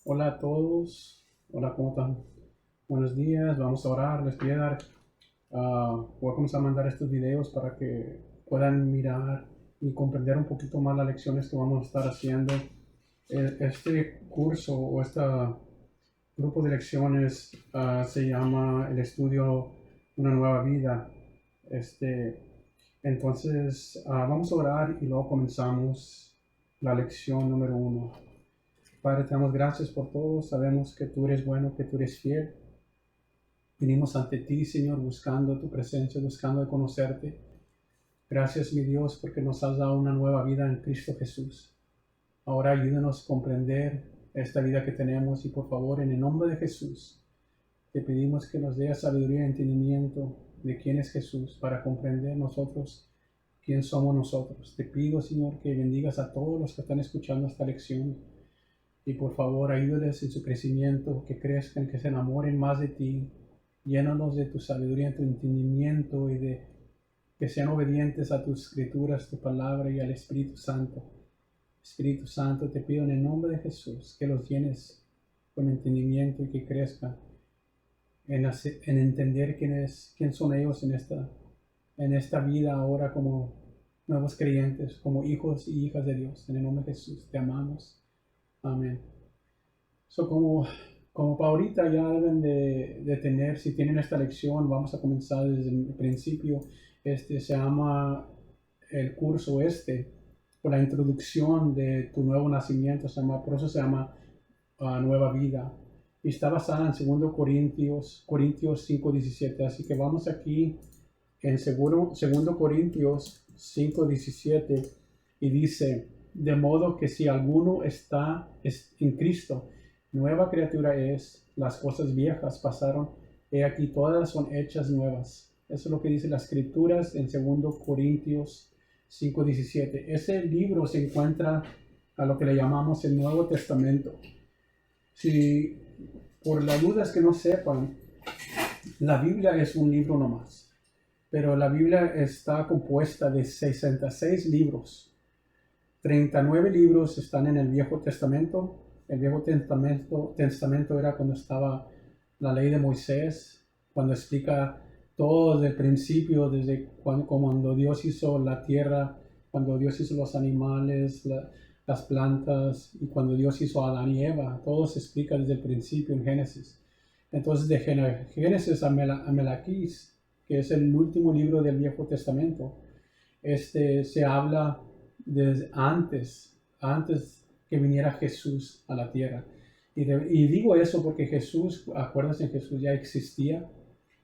Hola a todos. Hola, ¿cómo están? Buenos días. Vamos a orar. Les voy a dar, voy a comenzar a mandar estos videos para que puedan mirar y comprender un poquito más las lecciones que vamos a estar haciendo. Este curso o este grupo de lecciones se llama el estudio Una nueva vida. Este, entonces, vamos a orar y luego comenzamos la lección número 1. Padre, te damos gracias por todo. Sabemos que tú eres bueno, que tú eres fiel. Venimos ante ti, Señor, buscando tu presencia, buscando conocerte. Gracias, mi Dios, porque nos has dado una nueva vida en Cristo Jesús. Ahora ayúdanos a comprender esta vida que tenemos y por favor, en el nombre de Jesús, te pedimos que nos dé sabiduría y entendimiento de quién es Jesús para comprender nosotros quién somos nosotros. Te pido, Señor, que bendigas a todos los que están escuchando esta lección. Y por favor, ayúdales en su crecimiento, que crezcan, que se enamoren más de ti. Llénalos de tu sabiduría, tu entendimiento y de que sean obedientes a tus escrituras, tu palabra y al Espíritu Santo. Espíritu Santo, te pido en el nombre de Jesús que los llenes con entendimiento y que crezcan en entender quién son ellos en esta vida ahora como nuevos creyentes, como hijos y hijas de Dios. En el nombre de Jesús, te amamos. Amén. So, como para ahorita ya deben de tener, si tienen esta lección, vamos a comenzar desde el principio. Se llama el curso por la introducción de tu nuevo nacimiento, por eso se llama Nueva Vida. Y está basada en 2 Corintios 5:17. Así que vamos aquí en 2 Corintios 5:17 y dice, de modo que si alguno está en Cristo, nueva criatura es, las cosas viejas pasaron, he aquí todas son hechas nuevas. Eso es lo que dice las escrituras en 2 Corintios 5:17. Ese libro se encuentra a lo que le llamamos el Nuevo Testamento. Si por las dudas que no sepan, la Biblia es un libro nomás, pero la Biblia está compuesta de 66 libros. 39 libros están en el Viejo Testamento. El Viejo Testamento era cuando estaba la ley de Moisés, cuando explica todo desde el principio, desde cuando Dios hizo la tierra, cuando Dios hizo los animales, las plantas, y cuando Dios hizo a Adán y Eva. Todo se explica desde el principio en Génesis. Entonces, de Génesis a Melaquís, que es el último libro del Viejo Testamento, se habla desde antes que viniera Jesús a la tierra. Y digo eso porque Jesús, acuérdense, Jesús ya existía.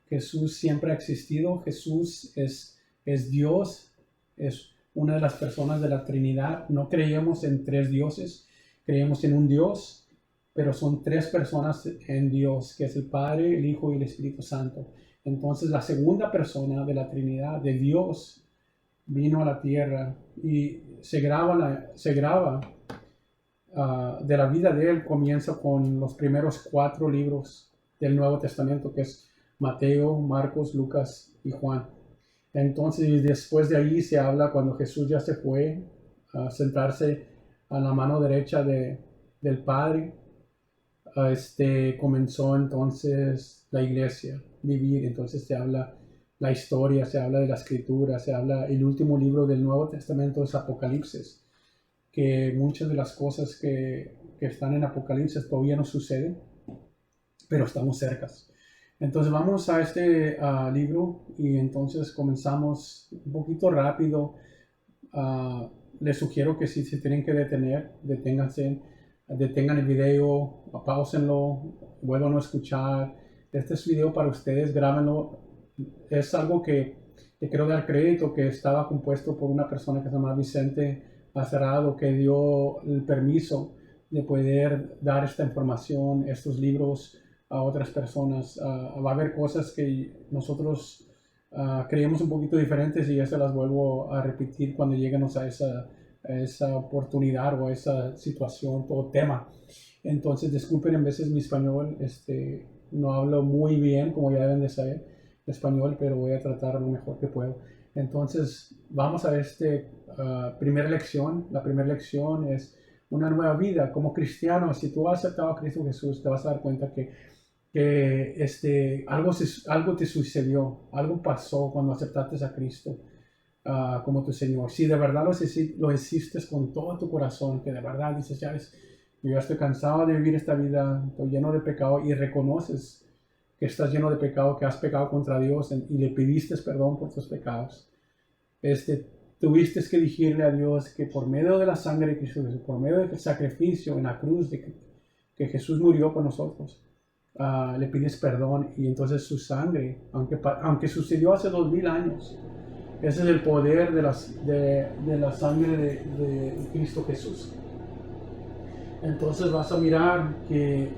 Jesús siempre ha existido. Jesús es Dios, es una de las personas de la Trinidad. No creemos en tres dioses, creemos en un Dios, pero son tres personas en Dios, que es el Padre, el Hijo y el Espíritu Santo. Entonces la segunda persona de la Trinidad, de Dios, vino a la tierra y se graba de la vida de él, comienza con los primeros 4 libros del Nuevo Testamento, que es Mateo, Marcos, Lucas y Juan. Entonces, después de ahí se habla cuando Jesús ya se fue a sentarse a la mano derecha del Padre. Comenzó entonces la iglesia vivir. Entonces se habla la historia, se habla de la escritura, se habla, el último libro del Nuevo Testamento es Apocalipsis, que muchas de las cosas que están en Apocalipsis todavía no suceden, pero estamos cercas. Entonces vamos a este libro y entonces comenzamos un poquito rápido. Les sugiero que si se tienen que deténganse, detengan el video, pausenlo, vuelvan a escuchar. Este es video para ustedes, grábenlo. Es algo que quiero dar crédito, que estaba compuesto por una persona que se llama Vicente Acerado, que dio el permiso de poder dar esta información, estos libros a otras personas. Va a haber cosas que nosotros creemos un poquito diferentes y ya se las vuelvo a repetir cuando lleguemos a esa oportunidad o a esa situación o tema. Entonces, disculpen en veces mi español, no hablo muy bien, como ya deben de saber, español, pero voy a tratar lo mejor que puedo. Entonces, vamos a primera lección. La primera lección es una nueva vida. Como cristiano, si tú has aceptado a Cristo Jesús, te vas a dar cuenta que algo te sucedió, algo pasó cuando aceptaste a Cristo como tu Señor. Si de verdad lo hiciste con todo tu corazón, que de verdad dices, ya ves, yo ya estoy cansado de vivir esta vida, estoy lleno de pecado, y reconoces que estás lleno de pecado, que has pecado contra Dios y le pediste perdón por tus pecados. Tuviste que decirle a Dios que por medio de la sangre de Cristo, por medio del sacrificio en la cruz que Jesús murió por nosotros, le pides perdón, y entonces su sangre, aunque sucedió hace 2000 años, ese es el poder de la sangre de Cristo Jesús. Entonces vas a mirar que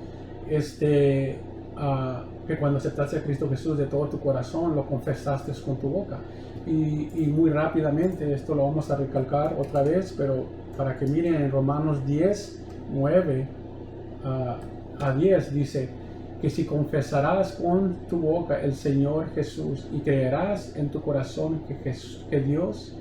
que cuando aceptaste a Cristo Jesús de todo tu corazón, lo confesaste con tu boca. Y muy rápidamente, esto lo vamos a recalcar otra vez, pero para que miren en Romanos 10, 9 a 10, dice que si confesarás con tu boca el Señor Jesús y creerás en tu corazón que Dios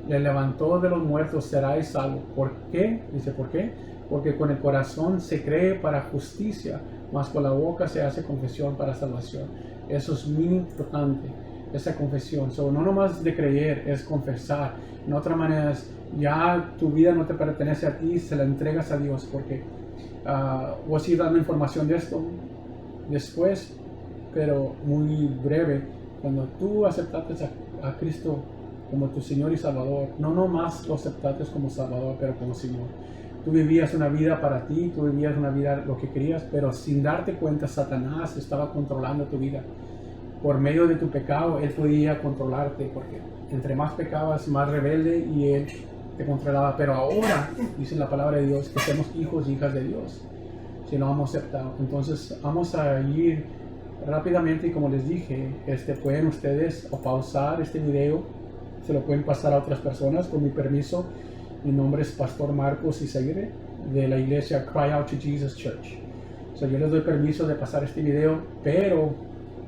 le levantó de los muertos, serás salvo. ¿Por qué? Dice, ¿por qué? Porque con el corazón se cree para justicia, mas con la boca se hace confesión para salvación. Eso es muy importante, esa confesión. No nomás de creer, es confesar. En otra manera, ya tu vida no te pertenece a ti, se la entregas a Dios, porque voy a seguir dando información de esto después, pero muy breve. Cuando tú aceptaste a Cristo como tu Señor y Salvador, no nomás lo aceptaste como Salvador, pero como Señor. Tú vivías una vida para ti, tú vivías una vida lo que querías, pero sin darte cuenta, Satanás estaba controlando tu vida. Por medio de tu pecado, él podía controlarte, porque entre más pecabas, más rebelde, y él te controlaba. Pero ahora, dice la palabra de Dios, que somos hijos y hijas de Dios, si no hemos aceptado. Entonces, vamos a ir rápidamente, y como les dije, pueden ustedes pausar este video, se lo pueden pasar a otras personas con mi permiso. Mi nombre es Pastor Marcos Izaguirre, de la iglesia Cry Out to Jesus Church. Yo les doy permiso de pasar este video, pero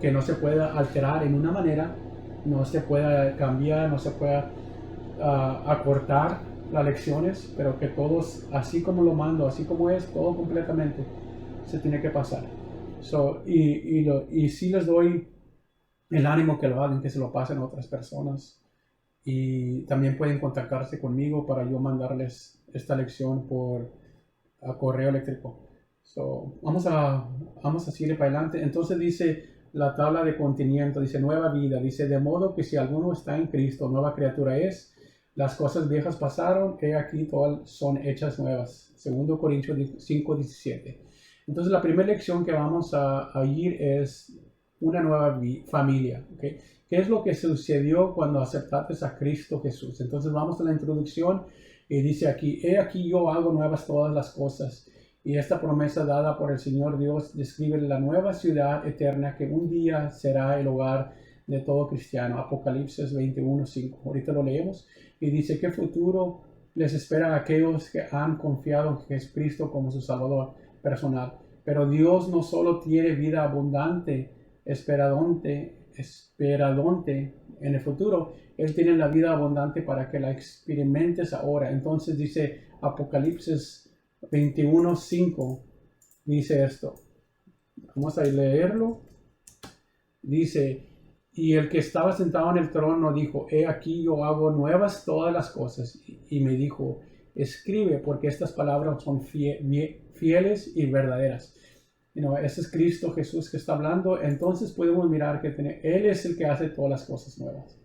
que no se pueda alterar en una manera, no se pueda cambiar, no se pueda acortar las lecciones, pero que todos, así como lo mando, así como es, todo completamente, se tiene que pasar. Y sí les doy el ánimo que lo hagan, que se lo pasen a otras personas. Y también pueden contactarse conmigo para yo mandarles esta lección por correo eléctrico. Vamos a seguir para adelante. Entonces dice la tabla de contenido, dice nueva vida, dice de modo que si alguno está en Cristo, nueva criatura es, las cosas viejas pasaron, he aquí todas son hechas nuevas. 2 Corintios 5:17. Entonces la primera lección que vamos a ir es una nueva familia, ¿okay? ¿Qué es lo que sucedió cuando aceptaste a Cristo Jesús? Entonces vamos a la introducción y dice aquí, he aquí yo hago nuevas todas las cosas. Y esta promesa dada por el Señor Dios describe la nueva ciudad eterna que un día será el hogar de todo cristiano. Apocalipsis 21:5. Ahorita lo leemos. Y dice, ¿qué futuro les espera a aquellos que han confiado en Jesucristo como su Salvador personal? Pero Dios no solo tiene vida abundante, esperadonte en el futuro, Él tiene la vida abundante para que la experimentes ahora. Entonces dice Apocalipsis 21:5, dice esto. Vamos a leerlo. Dice, y el que estaba sentado en el trono dijo, he aquí yo hago nuevas todas las cosas. Y me dijo, escribe, porque estas palabras son fieles y verdaderas. Ese es Cristo Jesús que está hablando. Entonces podemos mirar que Él es el que hace todas las cosas nuevas,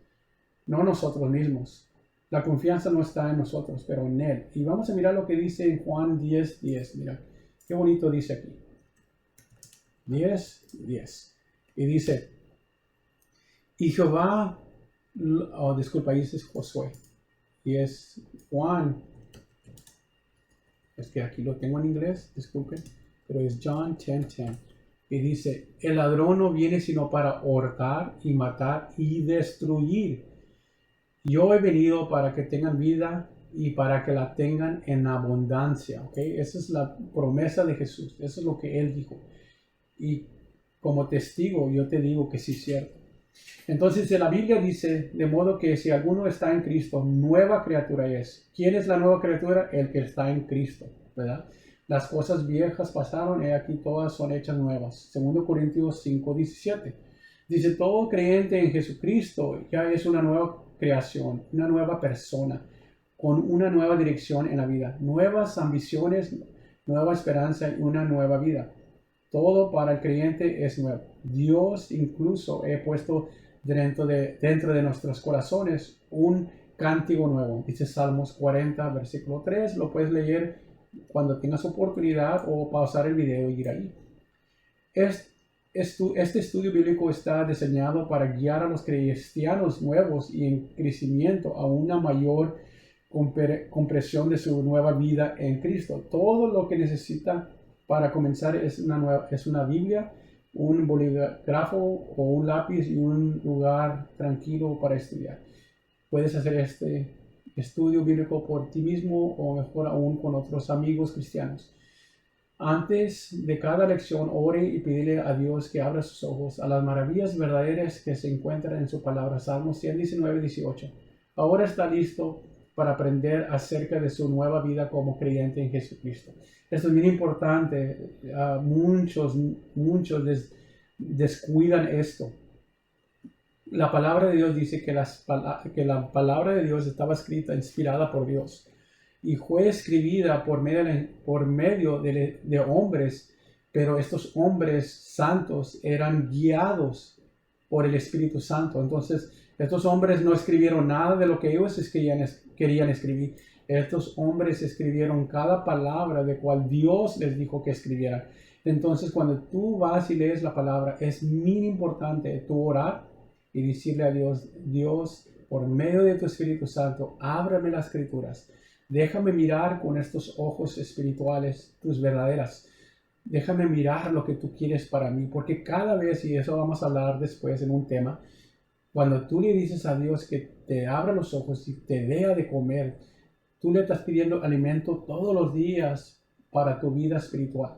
no nosotros mismos. La confianza no está en nosotros, pero en Él. Y vamos a mirar lo que dice en Juan 10:10. Mira, qué bonito dice aquí. 10:10. Y dice, y Jehová, disculpa, ahí es Josué. Y es Juan. Es que aquí lo tengo en inglés, disculpen. Pero es John 10:10. Y dice, el ladrón no viene sino para hurtar y matar y destruir. Yo he venido para que tengan vida y para que la tengan en abundancia. ¿Okay? Esa es la promesa de Jesús. Eso es lo que Él dijo. Y como testigo yo te digo que sí es cierto. Entonces la Biblia dice, de modo que si alguno está en Cristo, nueva criatura es. ¿Quién es la nueva criatura? El que está en Cristo. ¿verdad? Las cosas viejas pasaron y aquí todas son hechas nuevas. 2 Corintios 5:17. Dice, todo creyente en Jesucristo ya es una nueva creación, una nueva persona, con una nueva dirección en la vida, nuevas ambiciones, nueva esperanza y una nueva vida. Todo para el creyente es nuevo. Dios incluso ha puesto dentro de nuestros corazones un cántico nuevo. Dice Salmos 40, versículo 3. Lo puedes leer cuando tengas oportunidad o pausar el video y ir ahí. Este estudio bíblico está diseñado para guiar a los cristianos nuevos y en crecimiento a una mayor comprensión de su nueva vida en Cristo. Todo lo que necesita para comenzar es una Biblia, un bolígrafo o un lápiz y un lugar tranquilo para estudiar. Puedes hacer este estudio bíblico por ti mismo o mejor aún con otros amigos cristianos. Antes de cada lección, ore y pídele a Dios que abra sus ojos a las maravillas verdaderas que se encuentran en su palabra. Salmos 119:18. Ahora está listo para aprender acerca de su nueva vida como creyente en Jesucristo. Esto es bien importante. Muchos descuidan esto. La palabra de Dios dice que la palabra de Dios estaba escrita, inspirada por Dios, y fue escribida por medio de hombres, pero estos hombres santos eran guiados por el Espíritu Santo. Entonces, estos hombres no escribieron nada de lo que ellos querían escribir. Estos hombres escribieron cada palabra de cual Dios les dijo que escribieran. Entonces, cuando tú vas y lees la palabra, es muy importante tú orar y decirle a Dios, Dios, por medio de tu Espíritu Santo, ábrame las Escrituras. Déjame mirar con estos ojos espirituales tus verdaderas. Déjame mirar lo que tú quieres para mí, porque cada vez, y eso vamos a hablar después en un tema, cuando tú le dices a Dios que te abra los ojos y te dé de comer, tú le estás pidiendo alimento todos los días para tu vida espiritual,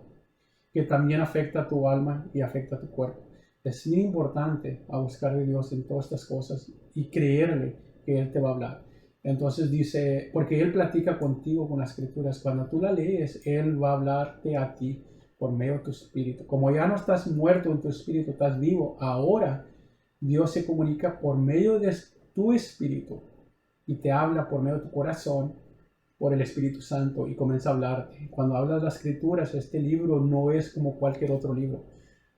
que también afecta a tu alma y afecta a tu cuerpo. Es muy importante a buscar de Dios en todas estas cosas y creerle que Él te va a hablar. Entonces dice, porque Él platica contigo con las Escrituras. Cuando tú la lees, Él va a hablarte a ti por medio de tu espíritu. Como ya no estás muerto en tu espíritu, estás vivo. Ahora Dios se comunica por medio de tu espíritu y te habla por medio de tu corazón, por el Espíritu Santo, y comienza a hablarte. Cuando hablas de las Escrituras, este libro no es como cualquier otro libro.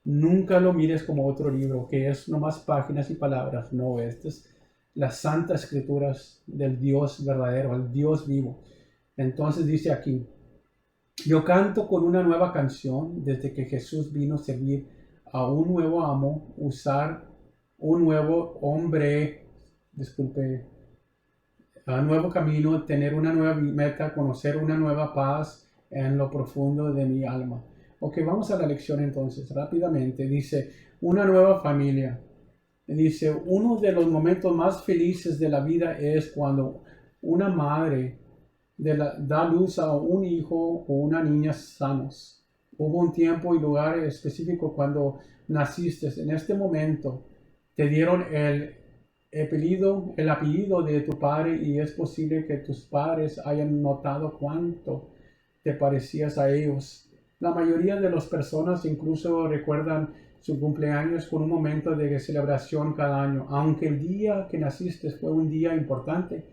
Nunca lo mires como otro libro, que es nomás páginas y palabras. No, este es las santas escrituras del Dios verdadero, el Dios vivo. Entonces dice aquí, yo canto con una nueva canción desde que Jesús vino a servir a un nuevo amo, usar un nuevo hombre, a un nuevo camino, tener una nueva meta, conocer una nueva paz en lo profundo de mi alma. Ok, vamos a la lección entonces, rápidamente. Dice, una nueva familia. Dice, uno de los momentos más felices de la vida es cuando una madre da luz a un hijo o una niña sanos. Hubo un tiempo y lugar específico cuando naciste. En este momento te dieron el apellido de tu padre y es posible que tus padres hayan notado cuánto te parecías a ellos. La mayoría de las personas incluso recuerdan su cumpleaños con un momento de celebración cada año. Aunque el día que naciste fue un día importante,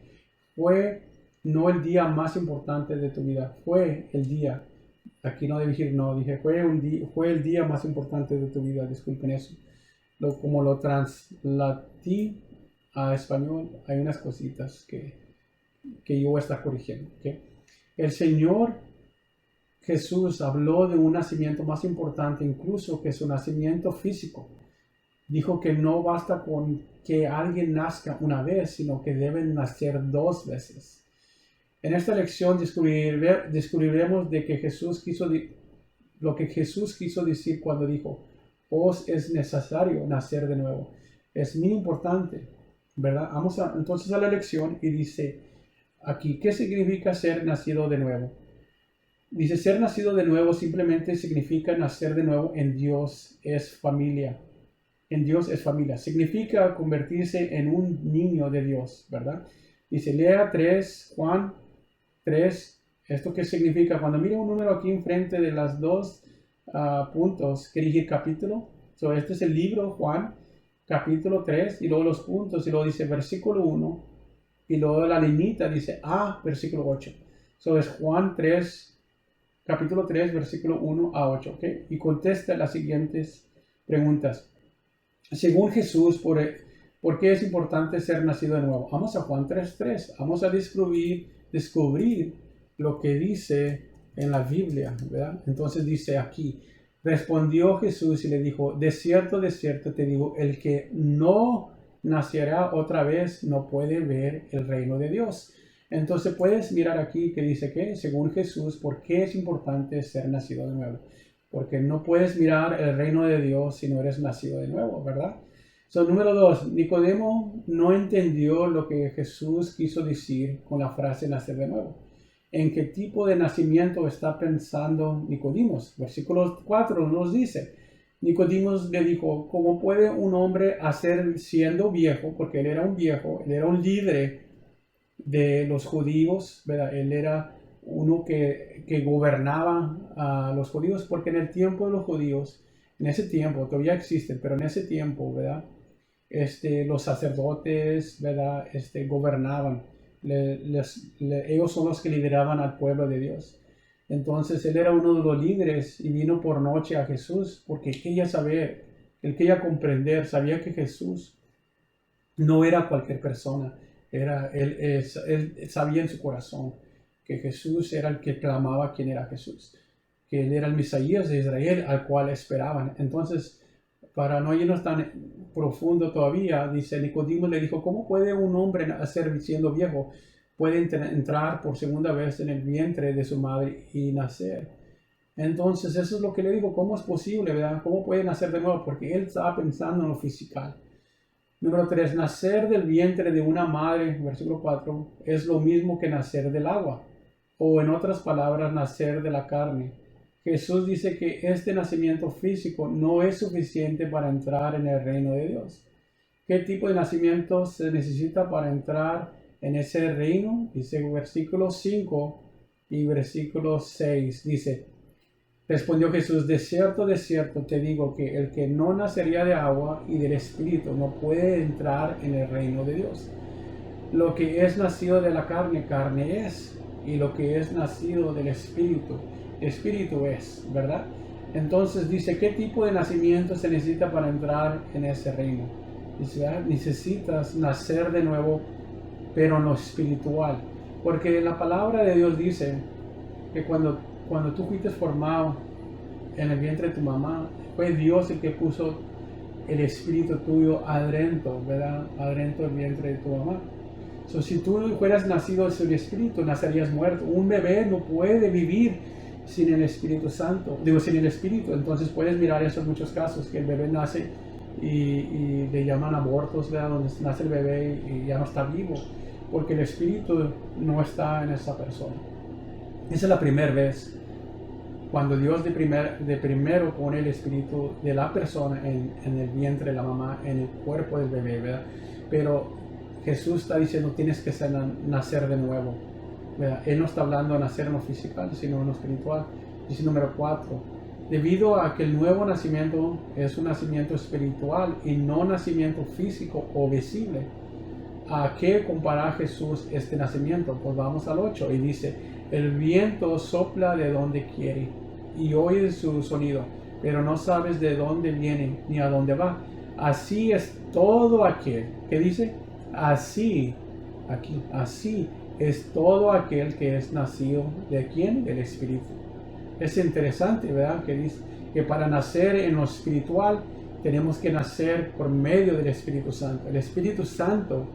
fue no el día más importante de tu vida, fue el día. Aquí no debí decir no, dije fue el día más importante de tu vida, disculpen eso. Como lo translatí a español, hay unas cositas que yo voy a estar corrigiendo. ¿Okay? El Señor Jesús habló de un nacimiento más importante incluso que su nacimiento físico. Dijo que no basta con que alguien nazca una vez, sino que deben nacer 2 veces. En esta lección descubriremos lo que Jesús quiso decir cuando dijo, os es necesario nacer de nuevo. Es muy importante, ¿verdad? Vamos entonces a la lección y dice aquí, ¿qué significa ser nacido de nuevo? Dice, ser nacido de nuevo simplemente significa nacer de nuevo en Dios es familia. En Dios es familia. Significa convertirse en un niño de Dios, ¿verdad? Dice, lea Juan 3, ¿Esto qué significa? Cuando mire un número aquí enfrente de las dos puntos, quiere decir capítulo. So, este es el libro Juan, capítulo 3, y luego los puntos, y luego dice versículo 1, y luego la liñita dice versículo 8. So, es Juan 3, capítulo 3, versículo 1 a 8, ¿ok? Y contesta las siguientes preguntas. Según Jesús, ¿por qué es importante ser nacido de nuevo? Vamos a Juan 3:3. Vamos a descubrir lo que dice en la Biblia, ¿verdad? Entonces dice aquí, respondió Jesús y le dijo, de cierto te digo, el que no nacerá otra vez no puede ver el reino de Dios. Entonces puedes mirar aquí que dice que, según Jesús, ¿por qué es importante ser nacido de nuevo? Porque no puedes mirar el reino de Dios si no eres nacido de nuevo, ¿verdad? So, número 2, Nicodemo no entendió lo que Jesús quiso decir con la frase nacer de nuevo. ¿En qué tipo de nacimiento está pensando Nicodemos? Versículo 4 nos dice, Nicodemos le dijo, ¿cómo puede un hombre hacer siendo viejo? Porque él era un viejo, él era un líder de los judíos, ¿verdad? Él era uno que gobernaba a los judíos, porque en el tiempo de los judíos, en ese tiempo, todavía existen, pero en ese tiempo, ¿verdad? Los sacerdotes, ¿verdad? Gobernaban. Ellos son los que lideraban al pueblo de Dios. Entonces él era uno de los líderes y vino por noche a Jesús porque quería saber, él quería comprender, sabía que Jesús no era cualquier persona. Él sabía en su corazón que Jesús era el que clamaba quién era Jesús, que él era el Mesías de Israel al cual esperaban. Entonces, para no irnos tan profundo todavía, dice Nicodemo le dijo, ¿cómo puede un hombre nacer siendo viejo? Puede entrar por segunda vez en el vientre de su madre y nacer. Entonces, eso es lo que le digo, ¿cómo es posible, verdad? ¿Cómo puede nacer de nuevo? Porque él estaba pensando en lo físico. Número 3, nacer del vientre de una madre, versículo 4, es lo mismo que nacer del agua, o en otras palabras, nacer de la carne. Jesús dice que este nacimiento físico no es suficiente para entrar en el reino de Dios. ¿Qué tipo de nacimiento se necesita para entrar en ese reino? Dice versículo 5 y versículo 6, dice, respondió Jesús, de cierto te digo que el que no nacería de agua y del Espíritu no puede entrar en el reino de Dios. Lo que es nacido de la carne, carne es, y lo que es nacido del Espíritu, Espíritu es, ¿verdad? Entonces dice, ¿qué tipo de nacimiento se necesita para entrar en ese reino? Dice, necesitas nacer de nuevo, pero no espiritual. Porque la palabra de Dios dice que cuando tú fuiste formado en el vientre de tu mamá, fue Dios el que puso el espíritu tuyo adentro, ¿verdad? Adentro del vientre de tu mamá. So, si tú fueras nacido del espíritu, nacerías muerto. Un bebé no puede vivir sin el Espíritu Santo, sin el espíritu. Entonces puedes mirar eso en muchos casos, que el bebé nace y le llaman abortos, ¿verdad? Donde nace el bebé y ya no está vivo, porque el espíritu no está en esa persona. Esa es la primera vez cuando Dios de primero pone el espíritu de la persona en el vientre de la mamá, en el cuerpo del bebé, ¿verdad? Pero Jesús está diciendo tienes que nacer de nuevo, ¿verdad? Él no está hablando de nacer en lo físico, sino en lo espiritual. Dice número 4, debido a que el nuevo nacimiento es un nacimiento espiritual y no nacimiento físico o visible, ¿a qué compara Jesús este nacimiento? Pues vamos al 8 y dice, el viento sopla de donde quiere y oyes su sonido, pero no sabes de dónde viene ni a dónde va. Así es todo aquel, ¿qué dice? Así es todo aquel que es nacido ¿de quién? Del Espíritu. Es interesante, ¿verdad? Que dice que para nacer en lo espiritual tenemos que nacer por medio del Espíritu Santo. El Espíritu Santo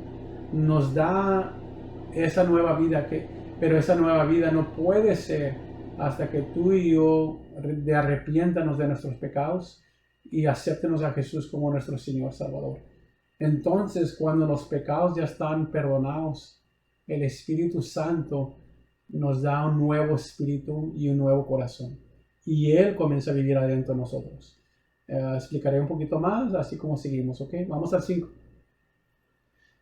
nos da esa nueva vida, pero esa nueva vida no puede ser hasta que tú y yo arrepiéntanos de nuestros pecados y acéptenos a Jesús como nuestro Señor Salvador. Entonces, cuando los pecados ya están perdonados, el Espíritu Santo nos da un nuevo espíritu y un nuevo corazón. Y Él comienza a vivir adentro de nosotros. Explicaré un poquito más, así como seguimos, ¿ok? Vamos al 5.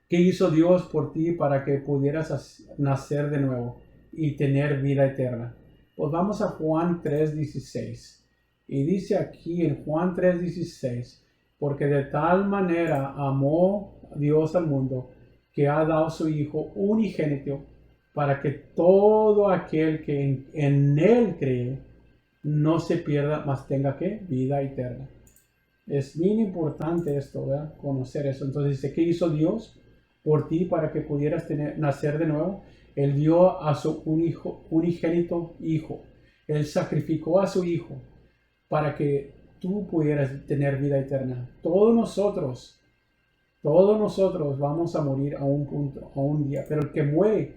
¿Qué hizo Dios por ti para que pudieras nacer de nuevo? y tener vida eterna. Pues vamos a Juan 3:16. Y dice aquí en Juan 3:16, porque de tal manera amó Dios al mundo, que ha dado su Hijo unigénito, para que todo aquel que en Él cree no se pierda, mas tenga que vida eterna. Es bien importante esto, ¿verdad? Conocer eso. Entonces dice, ¿qué hizo Dios por ti para que pudieras nacer de nuevo? Él dio a su unigénito Hijo. Él sacrificó a su Hijo para que tú pudieras tener vida eterna. Todos nosotros vamos a morir a un punto, a un día. Pero el que muere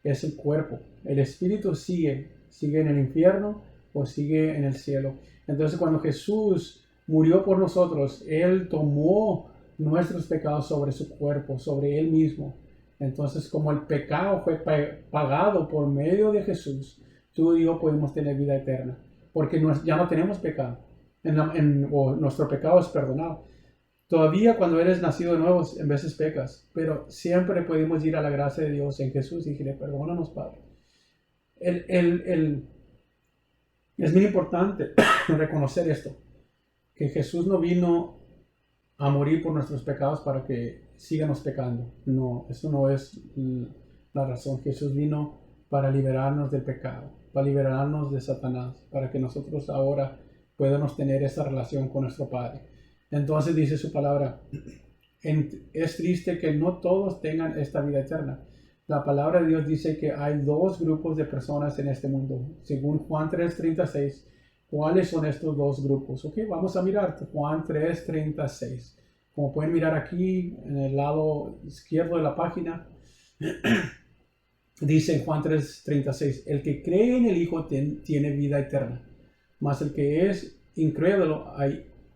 es el cuerpo. El espíritu sigue en el infierno o sigue en el cielo. Entonces cuando Jesús murió por nosotros, Él tomó nuestros pecados sobre su cuerpo, sobre Él mismo. Entonces, como el pecado fue pagado por medio de Jesús, tú y yo podemos tener vida eterna, porque ya no tenemos pecado, o nuestro pecado es perdonado. Todavía cuando eres nacido de nuevo, en veces pecas, pero siempre podemos ir a la gracia de Dios en Jesús y decirle, perdónanos, Padre. Es muy importante reconocer esto, que Jesús no vino a morir por nuestros pecados para que sigamos pecando. No, eso no es la razón. Jesús vino para liberarnos del pecado, para liberarnos de Satanás, para que nosotros ahora podamos tener esa relación con nuestro Padre. Entonces dice su palabra, es triste que no todos tengan esta vida eterna. La palabra de Dios dice que hay dos grupos de personas en este mundo. Según Juan 3:36, ¿cuáles son estos dos grupos? Ok, vamos a mirar Juan 3:36. Como pueden mirar aquí en el lado izquierdo de la página, dice en Juan 3:36, el que cree en el Hijo tiene vida eterna, mas el que es incrédulo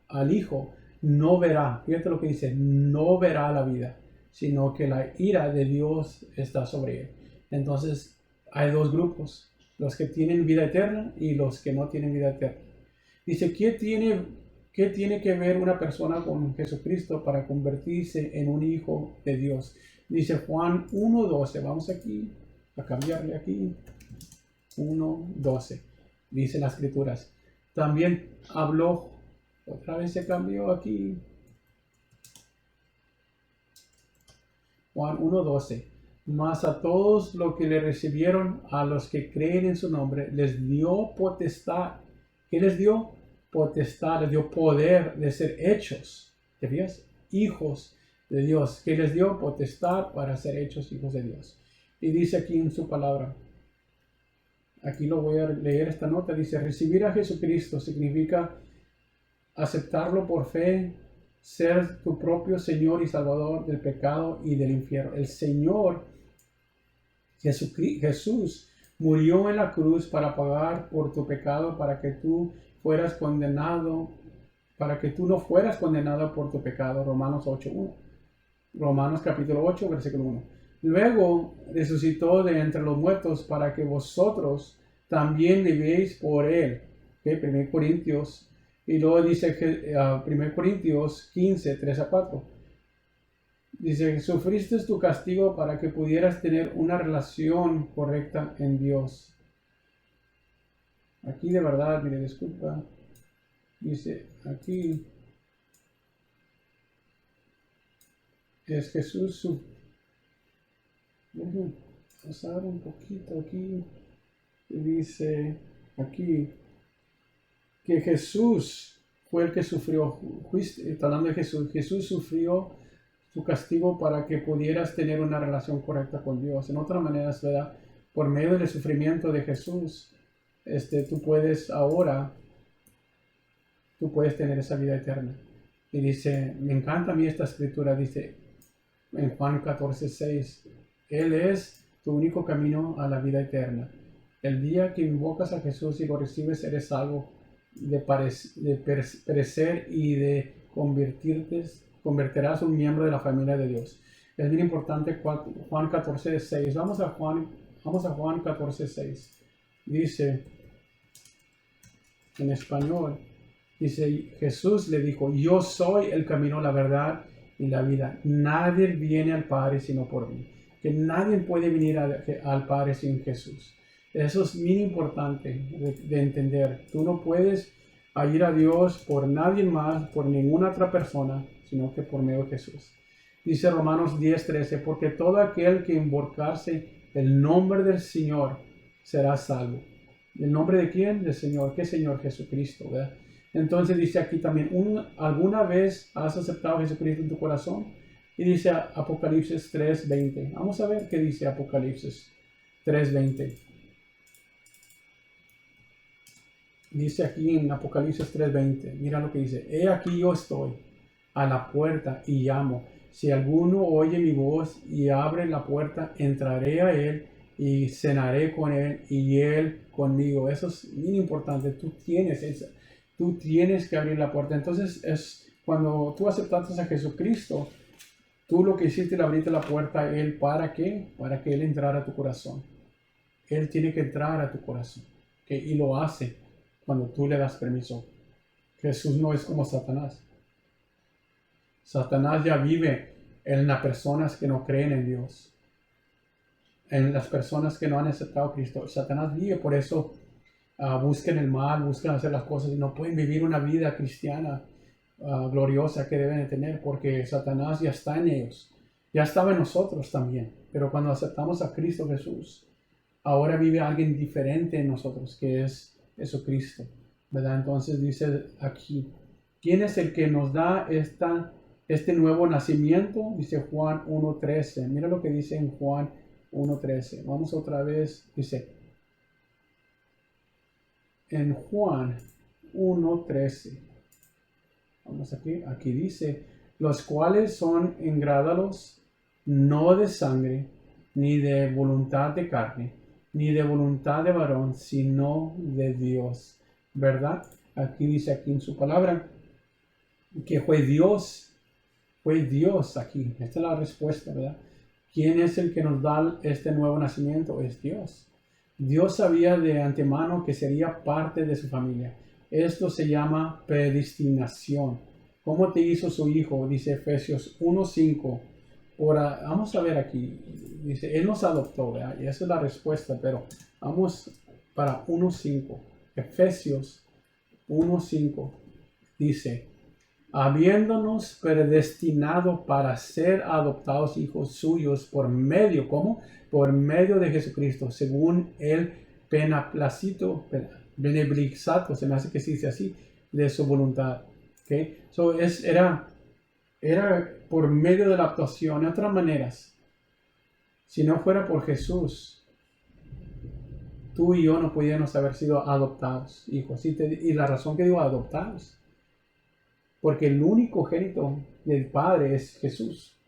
al Hijo no verá, fíjate lo que dice, no verá la vida, sino que la ira de Dios está sobre él. Entonces hay dos grupos, los que tienen vida eterna y los que no tienen vida eterna. Dice, ¿qué tiene que ver una persona con Jesucristo para convertirse en un hijo de Dios? Dice Juan 1:12, vamos aquí a cambiarle aquí, 1:12, dice las escrituras. También habló, otra vez se cambió aquí, Juan 1:12, mas a todos los que le recibieron, a los que creen en su nombre, les dio potestad. ¿Qué les dio? Potestad, les dio poder de ser hechos, ¿te fijas? Hijos de Dios. ¿Qué les dio? Potestad para ser hechos hijos de Dios. Y dice aquí en su palabra, aquí lo voy a leer esta nota, dice, recibir a Jesucristo significa aceptarlo por fe, ser tu propio Señor y Salvador del pecado y del infierno. El Señor Jesús murió en la cruz para pagar por tu pecado, para que tú fueras condenado, para que tú no fueras condenado por tu pecado. Romanos 8:1. Romanos capítulo 8, versículo 1. Luego resucitó de entre los muertos para que vosotros también vivéis por él. ¿Okay? 1 Corintios. Y luego dice 1 Corintios 15, 3-4. Dice, sufriste tu castigo para que pudieras tener una relación correcta en Dios. Aquí de verdad, mire, disculpa. Dice aquí, es Jesús. Déjenme pasar un poquito aquí. Dice aquí que Jesús fue el que sufrió. Está hablando de Jesús. Jesús sufrió su castigo para que pudieras tener una relación correcta con Dios. En otras maneras, ¿verdad? Por medio del sufrimiento de Jesús, tú puedes tener esa vida eterna. Y dice, me encanta a mí esta escritura, dice en Juan 14:6, Él es tu único camino a la vida eterna. El día que invocas a Jesús y lo recibes, eres salvo de perecer y de convertirás un miembro de la familia de Dios. Es bien importante Juan 14:6. Vamos a Juan 14:6. Dice en español, dice, Jesús le dijo, yo soy el camino, la verdad y la vida. Nadie viene al Padre sino por mí. Que nadie puede venir al Padre sin Jesús. Eso es muy importante de entender. Tú no puedes ir a Dios por nadie más, por ninguna otra persona, sino que por medio de Jesús. Dice Romanos 10:13, porque todo aquel que invocase el nombre del Señor será salvo. ¿El nombre de quién? Del Señor. ¿Qué Señor? Jesucristo, ¿verdad? Entonces dice aquí también, ¿alguna vez has aceptado a Jesucristo en tu corazón? Y dice Apocalipsis 3:20. Vamos a ver qué dice Apocalipsis 3:20. Dice aquí en Apocalipsis 3:20, mira lo que dice. He aquí yo estoy a la puerta y llamo. Si alguno oye mi voz y abre la puerta, entraré a él y cenaré con él y él conmigo. Eso es muy importante. Tú tienes que abrir la puerta. Entonces, es cuando tú aceptaste a Jesucristo, tú lo que hiciste, le abriste la puerta a él. ¿Para qué? Para que él entrara a tu corazón. Él tiene que entrar a tu corazón. Y lo hace cuando tú le das permiso. Jesús no es como Satanás. Satanás ya vive en las personas que no creen en Dios, en las personas que no han aceptado a Cristo. Satanás vive, por eso buscan el mal, buscan hacer las cosas y no pueden vivir una vida cristiana gloriosa que deben de tener, porque Satanás ya está en ellos, ya estaba en nosotros también. Pero cuando aceptamos a Cristo Jesús, ahora vive alguien diferente en nosotros, que es Jesucristo, ¿verdad? Entonces dice aquí, ¿quién es el que nos da este nuevo nacimiento? Dice Juan 1:13. Mira lo que dice en Juan 1:13. Vamos otra vez. Dice en Juan 1:13. Vamos aquí. Aquí dice, los cuales son engradados no de sangre, ni de voluntad de carne, ni de voluntad de varón, sino de Dios. ¿Verdad? Aquí dice aquí en su palabra que fue Dios aquí. Esta es la respuesta, ¿verdad? ¿Quién es el que nos da este nuevo nacimiento? Es Dios. Dios sabía de antemano que sería parte de su familia. Esto se llama predestinación. ¿Cómo te hizo su hijo? Dice Efesios 1:5. Vamos a ver aquí. Dice, Él nos adoptó, ¿verdad? Y esa es la respuesta, pero vamos para 1:5. Efesios 1:5 dice, habiéndonos predestinado para ser adoptados hijos suyos por medio, ¿cómo? Por medio de Jesucristo, según el beneplácito, se me hace que se dice así, de su voluntad. ¿Okay? Era por medio de la adopción. De otras maneras, si no fuera por Jesús, tú y yo no pudiéramos haber sido adoptados, hijos. Y la razón que digo adoptados, porque el único génito del Padre es Jesús.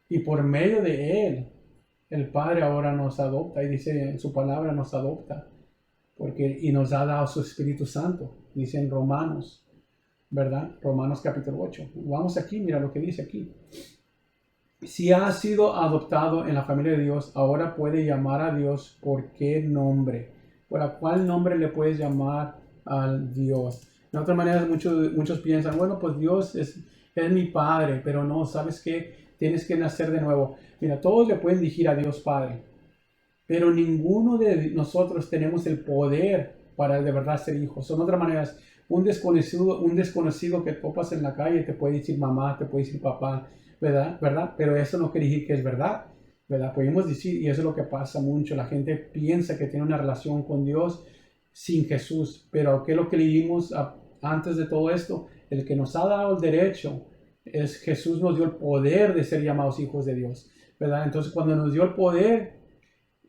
Y por medio de Él, el Padre ahora nos adopta. Y dice en su palabra nos adopta. Y nos ha dado su Espíritu Santo. Dice en Romanos, ¿verdad? Romanos capítulo 8. Vamos aquí, mira lo que dice aquí. Si ha sido adoptado en la familia de Dios, ahora puede llamar a Dios por qué nombre. ¿Por cuál nombre le puedes llamar al Dios? De otra manera, muchos piensan, bueno, pues Dios es mi Padre, pero no, ¿sabes qué? Tienes que nacer de nuevo. Mira, todos le pueden dirigir a Dios Padre, pero ninguno de nosotros tenemos el poder para de verdad ser hijos. Son otras maneras, un desconocido que topas en la calle te puede decir mamá, te puede decir papá, ¿verdad? Pero eso no quiere decir que es verdad, ¿verdad? Podemos decir, y eso es lo que pasa mucho, la gente piensa que tiene una relación con Dios sin Jesús, pero ¿qué es lo que leímos antes de todo esto? El que nos ha dado el derecho es Jesús, nos dio el poder de ser llamados hijos de Dios, ¿verdad? Entonces cuando nos dio el poder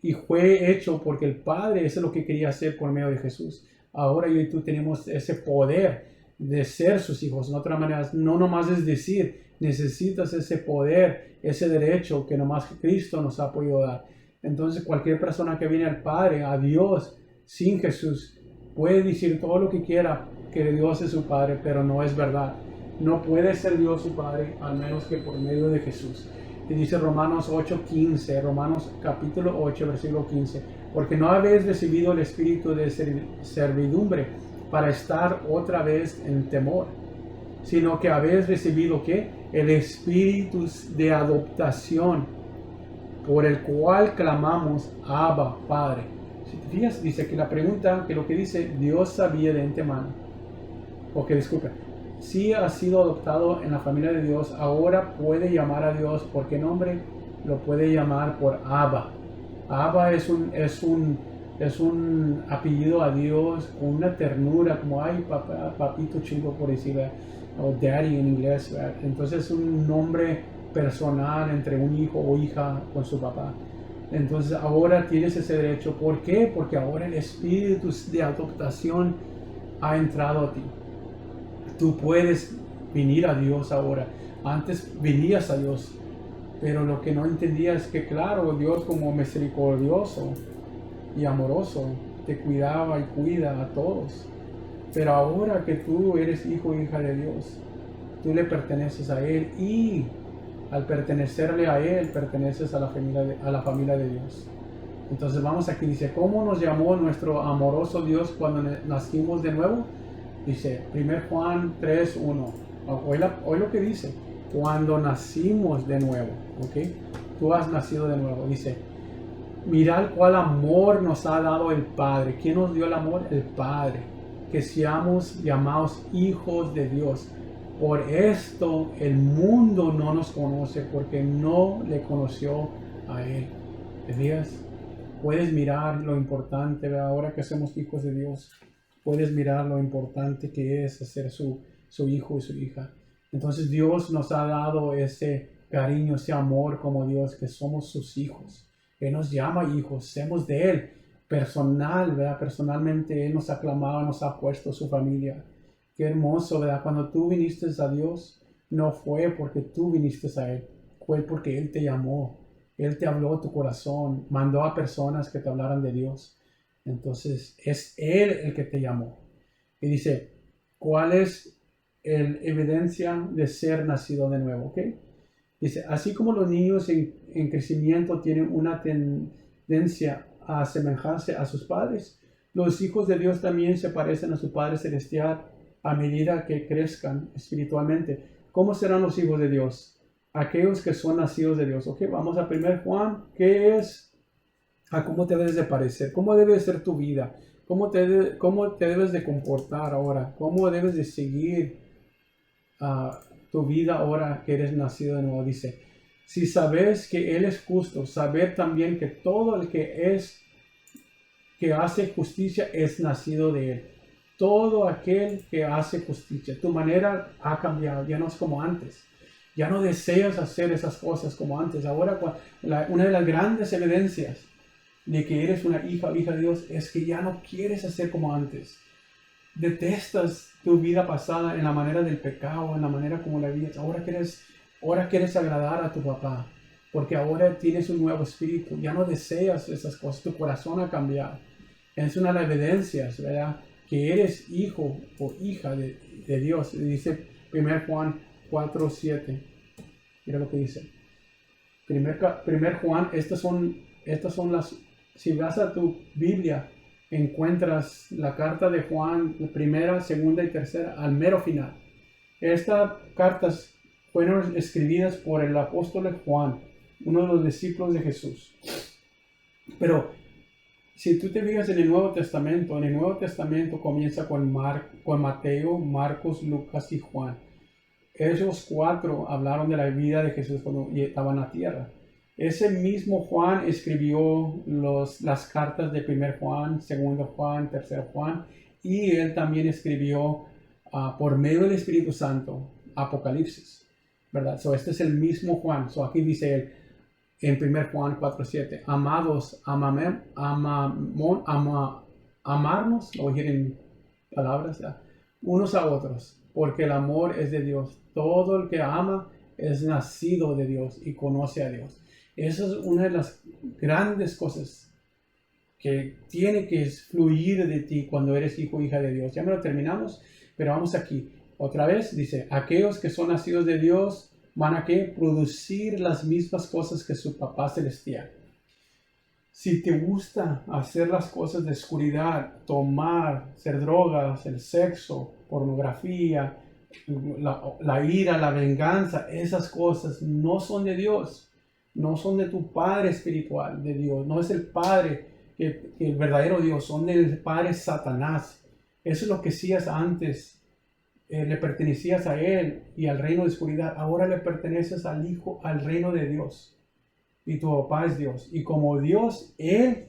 y fue hecho porque el Padre, eso es lo que quería hacer por medio de Jesús. Ahora yo y tú tenemos ese poder de ser sus hijos. En otras maneras, no nomás es decir, necesitas ese poder, ese derecho que nomás Cristo nos ha podido dar. Entonces cualquier persona que viene al Padre, a Dios, sin Jesús, puede decir todo lo que quiera, que Dios es su Padre, pero no es verdad. No puede ser Dios su Padre, al menos que por medio de Jesús. Y dice Romanos 8:15, Romanos capítulo 8, versículo 15, porque no habéis recibido el espíritu de servidumbre para estar otra vez en temor, sino que habéis recibido ¿qué? El espíritu de adoptación, por el cual clamamos, Abba, Padre. Si te fijas, dice que la pregunta, que lo que dice, Dios sabía de antemano. Ok, disculpa. Si ha sido adoptado en la familia de Dios, ahora puede llamar a Dios. ¿Por qué nombre? Lo puede llamar por Abba. Abba es un apellido a Dios con una ternura, como ay, papá, papito chulo, por decirlo, o daddy en inglés, ¿verdad? Entonces es un nombre personal entre un hijo o hija con su papá. Entonces ahora tienes ese derecho. ¿Por qué? Porque ahora el espíritu de adoptación ha entrado a ti. Tú puedes venir a Dios ahora. Antes venías a Dios, pero lo que no entendías es que, claro, Dios como misericordioso y amoroso te cuidaba y cuida a todos. Pero ahora que tú eres hijo e hija de Dios, tú le perteneces a Él, y al pertenecerle a Él, perteneces a la familia de Dios. Entonces vamos aquí, dice, ¿cómo nos llamó nuestro amoroso Dios cuando nacimos de nuevo? Dice 1 Juan 3:1. Hoy lo que dice, cuando nacimos de nuevo, ¿ok? Tú has nacido de nuevo. Dice, mirad cuál amor nos ha dado el Padre. ¿Quién nos dio el amor? El Padre. Que seamos llamados hijos de Dios. Por esto el mundo no nos conoce, porque no le conoció a Él. ¿Te fijas? Puedes mirar lo importante, ¿verdad? Ahora que somos hijos de Dios. Puedes mirar lo importante que es ser su hijo y su hija. Entonces Dios nos ha dado ese cariño, ese amor como Dios, que somos sus hijos. Él nos llama hijos, somos de Él. Personal, ¿verdad? Personalmente Él nos ha clamado, nos ha puesto su familia. Qué hermoso, ¿verdad? Cuando tú viniste a Dios, no fue porque tú viniste a Él, fue porque Él te llamó. Él te habló a tu corazón, mandó a personas que te hablaran de Dios. Entonces es Él el que te llamó. Y dice, ¿cuál es la evidencia de ser nacido de nuevo? ¿Okay? Dice, así como los niños en crecimiento tienen una tendencia a asemejarse a sus padres, los hijos de Dios también se parecen a su Padre Celestial a medida que crezcan espiritualmente. ¿Cómo serán los hijos de Dios? Aquellos que son nacidos de Dios. Ok, vamos a 1 Juan. ¿Qué es? A cómo te debes de parecer, cómo debe ser tu vida, cómo te debes de comportar ahora, cómo debes de seguir tu vida ahora que eres nacido de nuevo. Dice, si sabes que Él es justo, saber también que todo el que hace justicia es nacido de Él. Todo aquel que hace justicia. Tu manera ha cambiado, ya no es como antes. Ya no deseas hacer esas cosas como antes. Ahora una de las grandes evidencias de que eres una hija o hija de Dios es que ya no quieres hacer como antes. Detestas tu vida pasada en la manera del pecado, en la manera como la vivías. Ahora quieres agradar a tu papá, porque ahora tienes un nuevo espíritu. Ya no deseas esas cosas, tu corazón ha cambiado. Es una de las evidencias, ¿verdad? Que eres hijo o hija de Dios. Dice 1 Juan 4:7. Mira lo que dice. 1 Juan, estas son las... Si vas a tu Biblia, encuentras la carta de Juan, la primera, segunda y tercera, al mero final. Estas cartas fueron escritas por el apóstol Juan, uno de los discípulos de Jesús. Pero si tú te fijas en el Nuevo Testamento comienza con Mateo, Marcos, Lucas y Juan. Esos cuatro hablaron de la vida de Jesús cuando estaba en la tierra. Ese mismo Juan escribió las cartas de 1 Juan, 2 Juan, 3 Juan, y él también escribió por medio del Espíritu Santo Apocalipsis, ¿verdad? Este es el mismo Juan. Aquí dice él en 1 Juan 4:7, amados, amarnos, o decir en palabras, ¿ya? Unos a otros, porque el amor es de Dios. Todo el que ama es nacido de Dios y conoce a Dios. Esa es una de las grandes cosas que tiene que fluir de ti cuando eres hijo o hija de Dios. Ya me lo terminamos, pero vamos aquí. Otra vez dice, aquellos que son nacidos de Dios van a producir las mismas cosas que su Papá Celestial. Si te gusta hacer las cosas de oscuridad, tomar, hacer drogas, el sexo, pornografía, la ira, la venganza, esas cosas no son de Dios. No son de tu Padre espiritual, de Dios. No es el Padre que el verdadero Dios, son del padre Satanás. Eso es lo que hacías antes. Le pertenecías a él y al reino de oscuridad. Ahora le perteneces al Hijo, al reino de Dios. Y tu papá es Dios. Y como Dios, él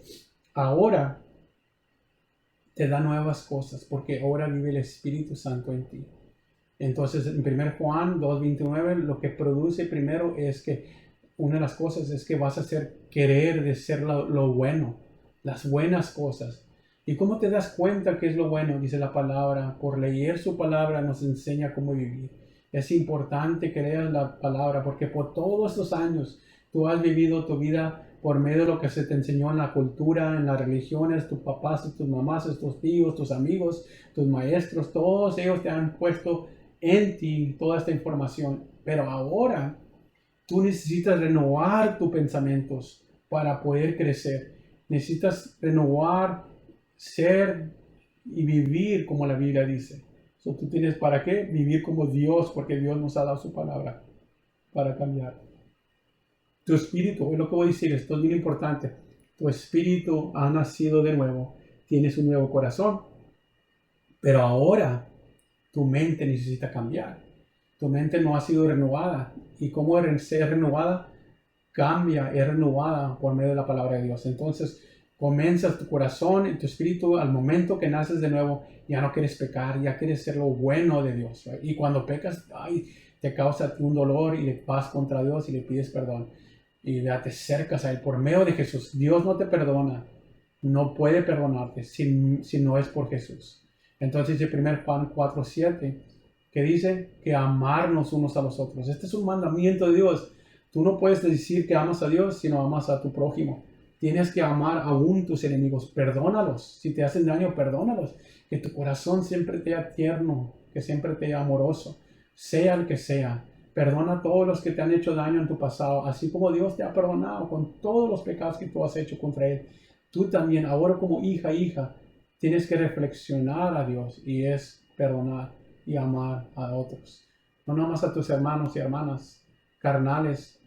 ahora te da nuevas cosas, porque ahora vive el Espíritu Santo en ti. Entonces, en 1 Juan 2:29, lo que produce primero es que una de las cosas es que vas a hacer querer de ser lo bueno, las buenas cosas. ¿Y cómo te das cuenta que es lo bueno? Dice la palabra, por leer su palabra nos enseña cómo vivir. Es importante que leas la palabra, porque por todos estos años tú has vivido tu vida por medio de lo que se te enseñó en la cultura, en las religiones, tus papás, tus mamás, tus tíos, tus amigos, tus maestros, todos ellos te han puesto en ti toda esta información. Pero ahora tú necesitas renovar tus pensamientos para poder crecer. Necesitas renovar, ser y vivir como la Biblia dice. ¿Tú tienes para qué? Vivir como Dios, porque Dios nos ha dado su palabra para cambiar. Tu espíritu, es lo que voy a decir, esto es bien importante. Tu espíritu ha nacido de nuevo, tienes un nuevo corazón, pero ahora tu mente necesita cambiar. Tu mente no ha sido renovada. ¿Y cómo ser renovada? Cambia, es renovada por medio de la palabra de Dios. Entonces, comienzas tu corazón y tu espíritu al momento que naces de nuevo, ya no quieres pecar, ya quieres ser lo bueno de Dios. ¿Right? Y cuando pecas, te causa un dolor y le vas contra Dios y le pides perdón. Y ya te acercas a Él por medio de Jesús. Dios no te perdona, no puede perdonarte si no es por Jesús. Entonces, el 1 Juan 4:7, que dice que amarnos unos a los otros. Este es un mandamiento de Dios. Tú no puedes decir que amas a Dios si no amas a tu prójimo. Tienes que amar aún tus enemigos. Perdónalos. Si te hacen daño, perdónalos. Que tu corazón siempre te sea tierno, que siempre te sea amoroso, sea el que sea. Perdona a todos los que te han hecho daño en tu pasado, así como Dios te ha perdonado con todos los pecados que tú has hecho contra Él. Tú también, ahora como hija, tienes que reflexionar a Dios y es perdonar y amar a otros. No nada más a tus hermanos y hermanas carnales,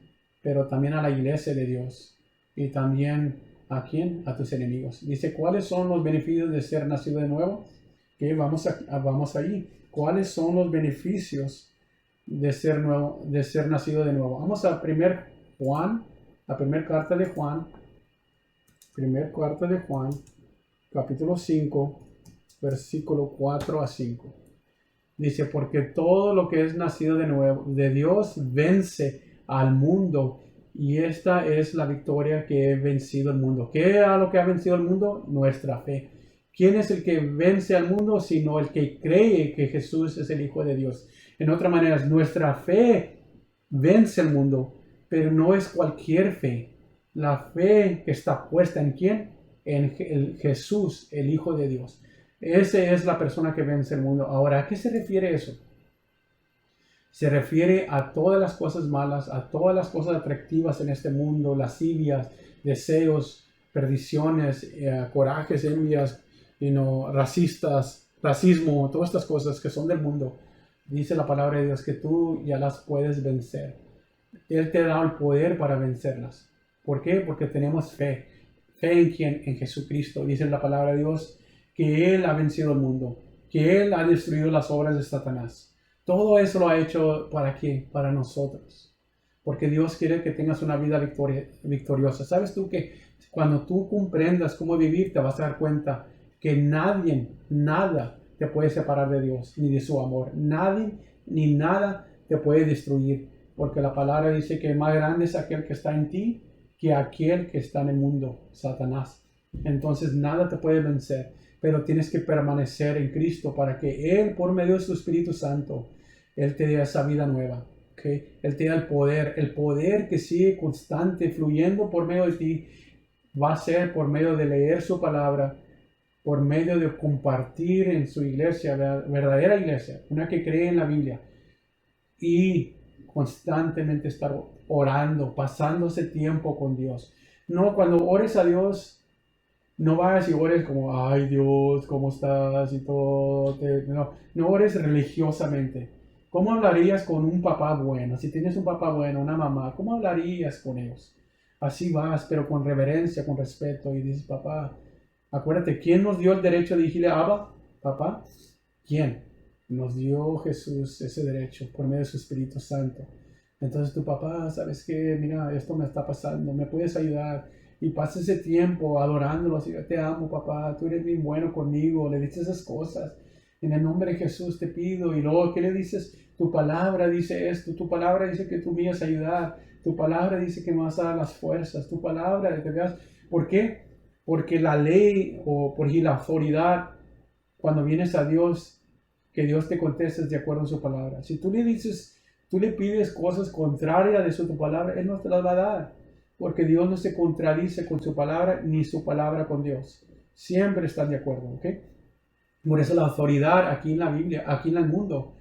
pero también a la iglesia de Dios. Y también ¿a quién? A tus enemigos. Dice, ¿cuáles son los beneficios de ser nacido de nuevo? Que vamos allí. ¿Cuáles son los beneficios de ser nacido de nuevo? Vamos a 1 Juan, la primera carta de Juan, capítulo 5, versículo 4 a 5. Dice, porque todo lo que es nacido de nuevo, de Dios, vence al mundo. Y esta es la victoria que ha vencido el mundo. ¿Qué es lo que ha vencido el mundo? Nuestra fe. ¿Quién es el que vence al mundo? Sino el que cree que Jesús es el Hijo de Dios. En otras maneras, nuestra fe vence el mundo, pero no es cualquier fe. La fe que está puesta ¿en quién? En Jesús, el Hijo de Dios. Esa es la persona que vence el mundo. Ahora, ¿a qué se refiere eso? Se refiere a todas las cosas malas, a todas las cosas atractivas en este mundo, lascivias, deseos, perdiciones, corajes, envidias, racismo, todas estas cosas que son del mundo. Dice la palabra de Dios que tú ya las puedes vencer. Él te da el poder para vencerlas. ¿Por qué? Porque tenemos fe. ¿Fe en quién? En Jesucristo. Dice la palabra de Dios que Él ha vencido el mundo, que Él ha destruido las obras de Satanás. Todo eso lo ha hecho ¿para qué? Para nosotros. Porque Dios quiere que tengas una vida victoriosa. ¿Sabes tú que cuando tú comprendas cómo vivir, te vas a dar cuenta que nada te puede separar de Dios, ni de su amor? Nadie, ni nada te puede destruir. Porque la palabra dice que más grande es aquel que está en ti que aquel que está en el mundo, Satanás. Entonces nada te puede vencer. Pero tienes que permanecer en Cristo para que Él, por medio de su Espíritu Santo, Él te dé esa vida nueva. ¿Okay? Él te da el poder que sigue constante, fluyendo por medio de ti. Va a ser por medio de leer su palabra, por medio de compartir en su iglesia, verdadera iglesia, una que cree en la Biblia. Y constantemente estar orando, pasando ese tiempo con Dios. No, cuando ores a Dios, no vayas y ores como, ay Dios, ¿cómo estás? Y todo. No ores religiosamente. ¿Cómo hablarías con un papá bueno? Si tienes un papá bueno, una mamá, ¿cómo hablarías con ellos? así vas, pero con reverencia, con respeto, y dices, papá, acuérdate, ¿quién nos dio el derecho de decirle Abba, papá? ¿Quién? Nos dio Jesús ese derecho por medio de su Espíritu Santo. Entonces tu papá, ¿sabes qué? Mira, esto me está pasando, ¿me puedes ayudar? Y pasa ese tiempo adorándolo, así, te amo, papá, tú eres bien bueno conmigo, le dices esas cosas. En el nombre de Jesús te pido. Y luego, ¿qué le dices? Tu palabra dice esto, tu palabra dice que tú me vas a ayudar, tu palabra dice que me vas a dar las fuerzas, tu palabra, ¿por qué? Porque la ley o por la autoridad, cuando vienes a Dios, que Dios te conteste de acuerdo a su palabra. Si tú le dices, tú le pides cosas contrarias de tu palabra, Él no te las va a dar. Porque Dios no se contradice con su palabra, ni su palabra con Dios. Siempre están de acuerdo, ¿ok? Por eso la autoridad aquí en la Biblia, aquí en el mundo,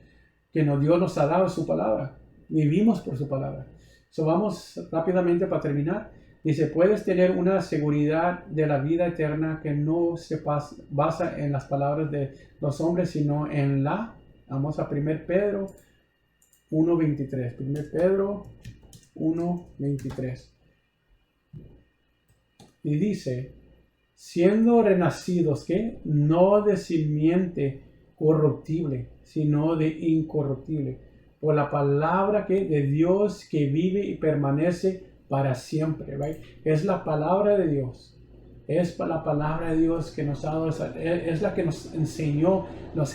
que Dios nos ha dado su palabra. Vivimos por su palabra. So, vamos rápidamente para terminar. Dice, puedes tener una seguridad de la vida eterna que no se basa en las palabras de los hombres, sino en vamos a 1 Pedro 1.23. 1 Pedro 1.23. Y dice, siendo renacidos, ¿qué? No de simiente corruptible, sino de incorruptible, por la palabra de Dios que vive y permanece para siempre, right? Es la palabra de Dios. Es la palabra de Dios que nos ha dado, es la que nos enseñó,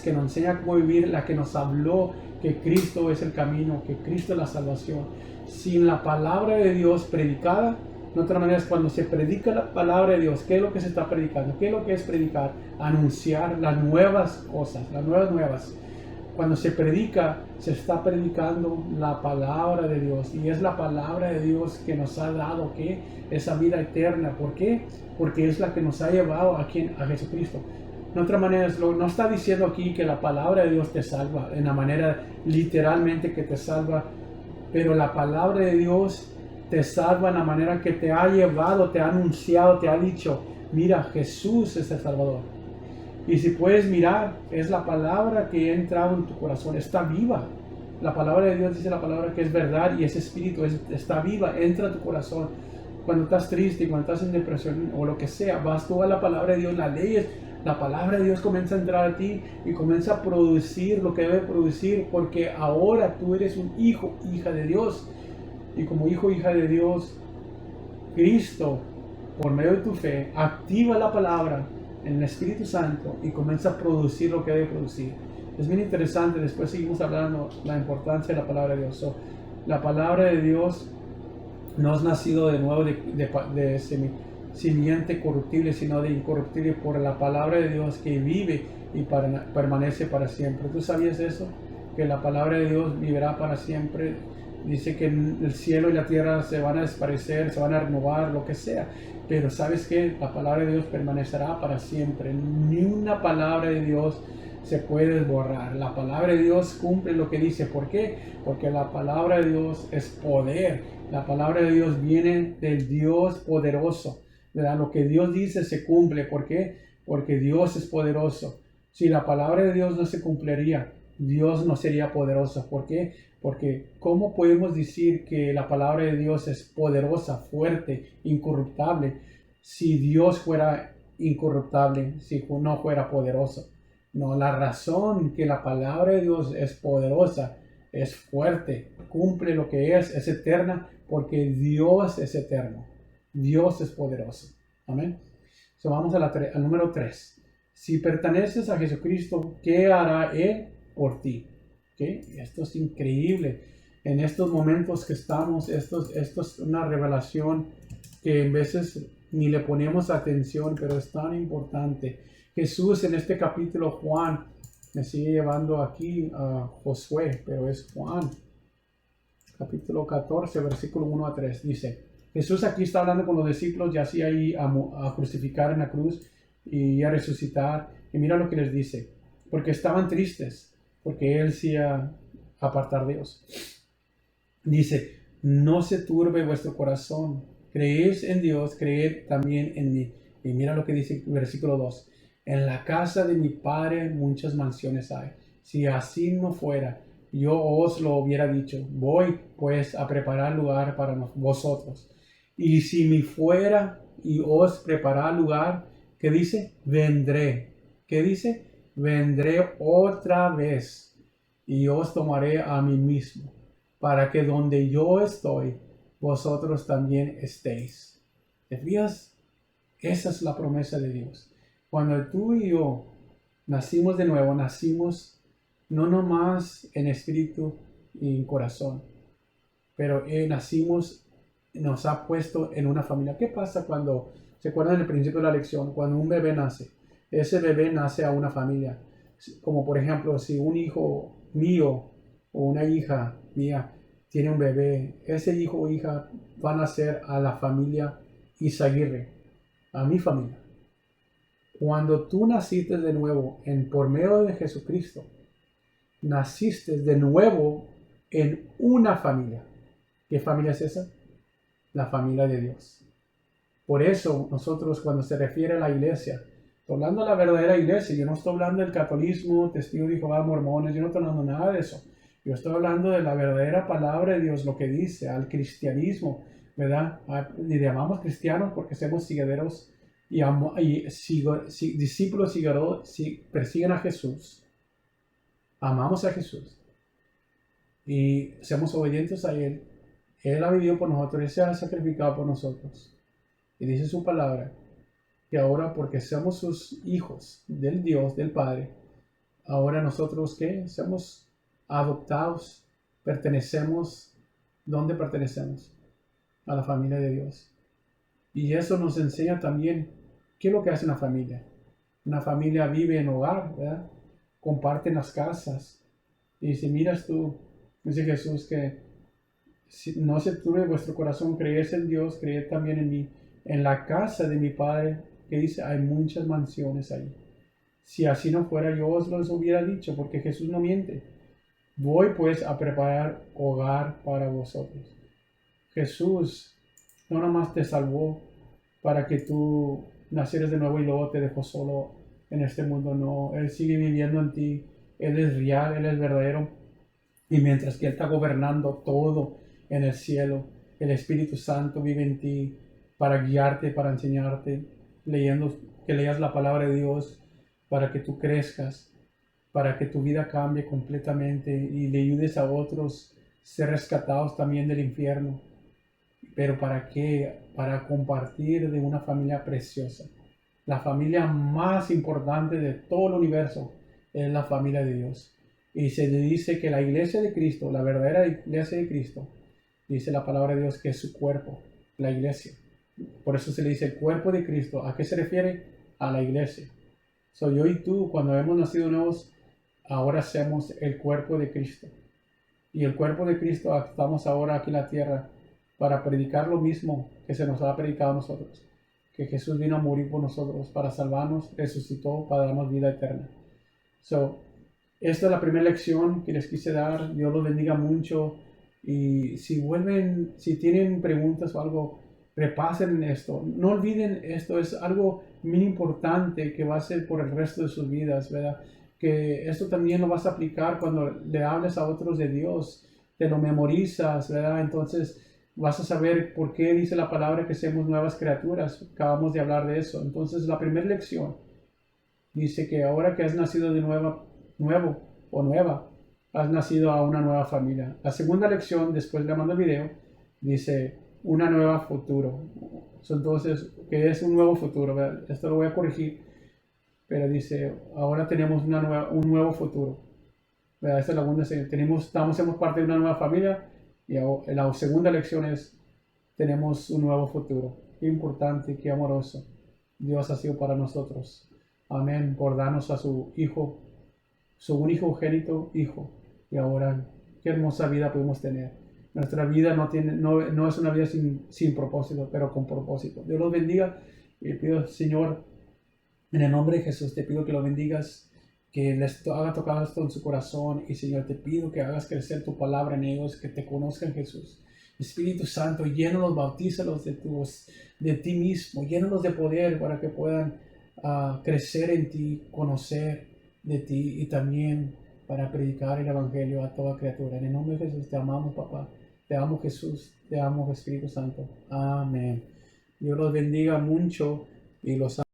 que nos enseña cómo vivir, la que nos habló que Cristo es el camino, que Cristo es la salvación. Sin la palabra de Dios predicada, de otra manera, es cuando se predica la palabra de Dios, ¿qué es lo que se está predicando? ¿Qué es lo que es predicar? Anunciar las nuevas cosas, las nuevas. Cuando se predica, se está predicando la palabra de Dios. Y es la palabra de Dios que nos ha dado, ¿qué? Esa vida eterna. ¿Por qué? Porque es la que nos ha llevado a Jesucristo. De otra manera, no está diciendo aquí que la palabra de Dios te salva, en la manera literalmente que te salva, pero la palabra de Dios te salva en la manera que te ha llevado, te ha anunciado, te ha dicho, mira, Jesús es el Salvador. Y si puedes mirar, es la palabra que ha entrado en tu corazón, está viva. La palabra de Dios dice la palabra que es verdad y ese espíritu está viva, entra a tu corazón. Cuando estás triste, cuando estás en depresión o lo que sea, vas tú a la palabra de Dios, la leyes, la palabra de Dios comienza a entrar a ti y comienza a producir lo que debe producir, porque ahora tú eres un hijo, hija de Dios. Y como hijo, hija de Dios, Cristo, por medio de tu fe, activa la palabra en el Espíritu Santo y comienza a producir lo que debe producir. Es bien interesante, después seguimos hablando de la importancia de la palabra de Dios. La palabra de Dios no es nacido de nuevo de simiente corruptible, sino de incorruptible por la palabra de Dios que vive y permanece para siempre. ¿Tú sabías eso? Que la palabra de Dios vivirá para siempre. Dice que el cielo y la tierra se van a desaparecer, se van a renovar, lo que sea. Pero ¿sabes qué? La palabra de Dios permanecerá para siempre. Ni una palabra de Dios se puede borrar. La palabra de Dios cumple lo que dice. ¿Por qué? Porque la palabra de Dios es poder. La palabra de Dios viene del Dios poderoso, ¿verdad? Lo que Dios dice se cumple. ¿Por qué? Porque Dios es poderoso. Si la palabra de Dios no se cumpliría, Dios no sería poderoso. ¿Por qué? Porque ¿cómo podemos decir que la palabra de Dios es poderosa, fuerte, incorruptible, si Dios fuera incorruptible, si no fuera poderoso? No, la razón que la palabra de Dios es poderosa, es fuerte, cumple lo que es eterna, porque Dios es eterno. Dios es poderoso. Amén. So, vamos al número 3. Si perteneces a Jesucristo, ¿qué hará Él por ti? ¿Okay? Esto es increíble. En estos momentos que estamos, esto es una revelación que en veces ni le ponemos atención, pero es tan importante. Jesús en este capítulo, Juan, me sigue llevando aquí a Josué, pero es Juan, capítulo 14, versículo 1 a 3, dice, Jesús aquí está hablando con los discípulos, ya así ahí a crucificar en la cruz y a resucitar, y mira lo que les dice, porque estaban tristes, porque Él se iba a apartar de Dios. Dice, no se turbe vuestro corazón, creéis en Dios, creed también en mí. Y mira lo que dice el versículo 2, en la casa de mi Padre muchas mansiones hay. Si así no fuera, yo os lo hubiera dicho, voy pues a preparar lugar para vosotros. Y si me fuera y os preparar lugar, ¿qué dice? Vendré. ¿Qué dice? Vendré otra vez y os tomaré a mí mismo, para que donde yo estoy, vosotros también estéis. ¿Te fijas? Esa es la promesa de Dios. Cuando tú y yo nacimos de nuevo, nacimos no nomás en espíritu y en corazón, pero nacimos, nos ha puesto en una familia. ¿Qué pasa cuando, se acuerdan del principio de la lección, cuando un bebé nace? Ese bebé nace a una familia. Como por ejemplo, si un hijo mío o una hija mía tiene un bebé, ese hijo o hija va a nacer a la familia Izaguirre, a mi familia. Cuando tú naciste de nuevo por medio de Jesucristo, naciste de nuevo en una familia. ¿Qué familia es esa? La familia de Dios. Por eso nosotros cuando se refiere a la iglesia, estoy hablando de la verdadera iglesia, yo no estoy hablando del catolicismo, testigos de Jehová, mormones, yo no estoy hablando nada de eso. Yo estoy hablando de la verdadera palabra de Dios, lo que dice al cristianismo, ¿verdad? Le llamamos cristianos porque somos seguidores y discípulos persiguen a Jesús. Amamos a Jesús y somos obedientes a Él. Él ha vivido por nosotros, Él se ha sacrificado por nosotros. Y dice su palabra que ahora, porque somos sus hijos del Dios, del Padre, ahora nosotros, ¿qué? Somos adoptados, pertenecemos. ¿Dónde pertenecemos? A la familia de Dios. Y eso nos enseña también qué es lo que hace una familia. Una familia vive en hogar, ¿verdad? Comparten las casas. Y si miras tú, dice Jesús que si no se turbe vuestro corazón, creed en Dios, creed también en mí. En la casa de mi Padre, que dice, hay muchas mansiones ahí. Si así no fuera, yo os los hubiera dicho, porque Jesús no miente. Voy pues a preparar hogar para vosotros. Jesús no nomás te salvó para que tú nacieras de nuevo y luego te dejó solo en este mundo, no. Él sigue viviendo en ti. Él es real, Él es verdadero. Y mientras que Él está gobernando todo en el cielo, el Espíritu Santo vive en ti para guiarte, para enseñarte, que leas la palabra de Dios, para que tú crezcas, para que tu vida cambie completamente y le ayudes a otros a ser rescatados también del infierno. ¿Pero para qué? Para compartir de una familia preciosa. La familia más importante de todo el universo es la familia de Dios. Y se dice que la iglesia de Cristo, la verdadera iglesia de Cristo, dice la palabra de Dios que es su cuerpo, la iglesia. Por eso se le dice el cuerpo de Cristo. ¿A qué se refiere? A la iglesia. Soy yo y tú, cuando hemos nacido nuevos, ahora somos el cuerpo de Cristo. Y el cuerpo de Cristo estamos ahora aquí en la tierra para predicar lo mismo que se nos ha predicado a nosotros. Que Jesús vino a morir por nosotros para salvarnos, resucitó para darnos vida eterna. Esta es la primera lección que les quise dar. Dios los bendiga mucho. Y si tienen preguntas o algo, repasen esto. No olviden esto, es algo muy importante que va a ser por el resto de sus vidas, ¿verdad? Que esto también lo vas a aplicar cuando le hables a otros de Dios, te lo memorizas, ¿verdad? Entonces vas a saber por qué dice la palabra que somos nuevas criaturas. Acabamos de hablar de eso. Entonces la primera lección dice que ahora que has nacido de nuevo o nueva, has nacido a una nueva familia. La segunda lección, después le mando el video, dice una nueva futuro. Entonces, ¿qué es un nuevo futuro? Esto lo voy a corregir, pero dice, ahora tenemos un nuevo futuro. Esta es la segunda, somos parte de una nueva familia y la segunda lección es, tenemos un nuevo futuro. Qué importante, qué amoroso Dios ha sido para nosotros. Amén, por darnos a su Hijo, su unigénito Hijo. Y ahora, qué hermosa vida podemos tener. Nuestra vida no es una vida sin propósito, pero con propósito. Dios los bendiga y pido, Señor, en el nombre de Jesús, te pido que lo bendigas, que les haga tocar esto en su corazón. Y Señor, te pido que hagas crecer tu palabra en ellos, que te conozcan, Jesús. Espíritu Santo, llénalos, bautízalos de ti mismo, llénalos de poder para que puedan crecer en ti, conocer de ti y también para predicar el Evangelio a toda criatura. En el nombre de Jesús te amamos, papá. Te amo, Jesús. Te amo, Espíritu Santo. Amén. Dios los bendiga mucho y los